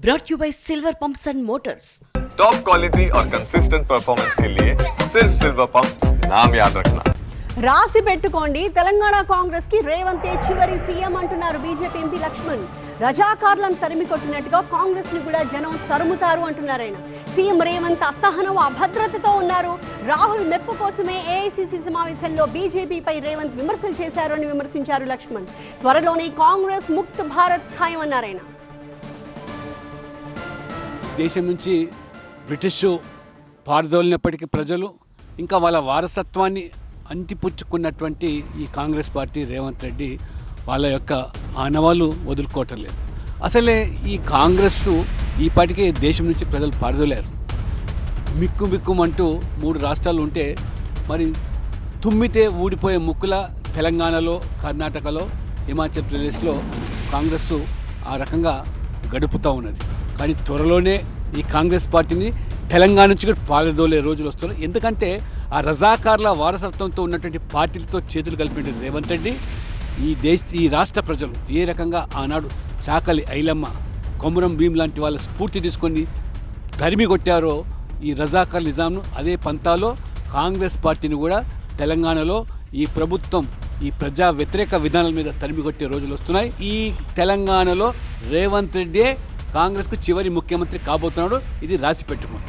brought you by Silver Pumps and Motors. Top quality और consistent performance के लिए सिर्फ सिल्वर पंप्स नाम याद रखना. రాసి పెట్టుకోండి తెలంగాణ కాంగ్రెస్ కి రేవంతే చివరి సీఎం అంటున్నారు బీజేపీ ఎంపీ లక్ష్మణ్. రజాకార్లను తరిమి కొట్టినట్టుగా కాంగ్రెస్ ని కూడా జనం తరుముతారు అంటున్నారు ఆయన. సీఎం రేవంత్ అసహనం అభద్రతతో ఉన్నారు. రాహుల్ మెప్పు కోసమే ఏఐసీసీ సమావేశంలో బీజేపీపై రేవంత్ విమర్శలు చేశారు అని విమర్శించారు లక్ష్మణ్. త్వరలోనే కాంగ్రెస్ ముక్త్ భారత్ ఖాయం అన్నారు ఆయన. దేశం నుంచి బ్రిటిష్ పారదోలినప్పటికీ ప్రజలు ఇంకా వాళ్ళ వారసత్వాన్ని అంటిపుచ్చుకున్నటువంటి ఈ కాంగ్రెస్ పార్టీ రేవంత్ రెడ్డి వాళ్ళ యొక్క ఆనవాళ్ళు వదులుకోవటం లేదు. అసలే ఈ కాంగ్రెస్ ఈ పాటికే దేశం నుంచి ప్రజలు పారదోలారు. మిక్కుమంటూ 3 రాష్ట్రాలు ఉంటే మరి తుమ్మితే ఊడిపోయే ముక్కుల తెలంగాణలో, కర్ణాటకలో, హిమాచల్ ప్రదేశ్లో కాంగ్రెస్ ఆ రకంగా గడుపుతూ ఉన్నది. కానీ త్వరలోనే ఈ కాంగ్రెస్ పార్టీని తెలంగాణ నుంచి కూడా పారదోలే రోజులు వస్తున్నాయి. ఎందుకంటే ఆ రజాకార్ల వారసత్వంతో ఉన్నటువంటి పార్టీలతో చేతులు కలిపిన రేవంత్ రెడ్డి ఈ రాష్ట్ర ప్రజలు ఏ రకంగా ఆనాడు చాకలి ఐలమ్మ, కొమురం భీం లాంటి వాళ్ళ స్ఫూర్తి తీసుకొని తరిమి కొట్టారో ఈ రజాకార్ నిజాంను అదే పంతాలో కాంగ్రెస్ పార్టీని కూడా తెలంగాణలో ఈ ప్రభుత్వం ఈ ప్రజా వ్యతిరేక విధానాల మీద తరిమి కొట్టే రోజులు వస్తున్నాయి. ఈ తెలంగాణలో రేవంత్ రెడ్డి కాంగ్రెస్కు చివరి ముఖ్యమంత్రి కాబోతున్నాడు. ఇది రాసి పెట్టుకోండి.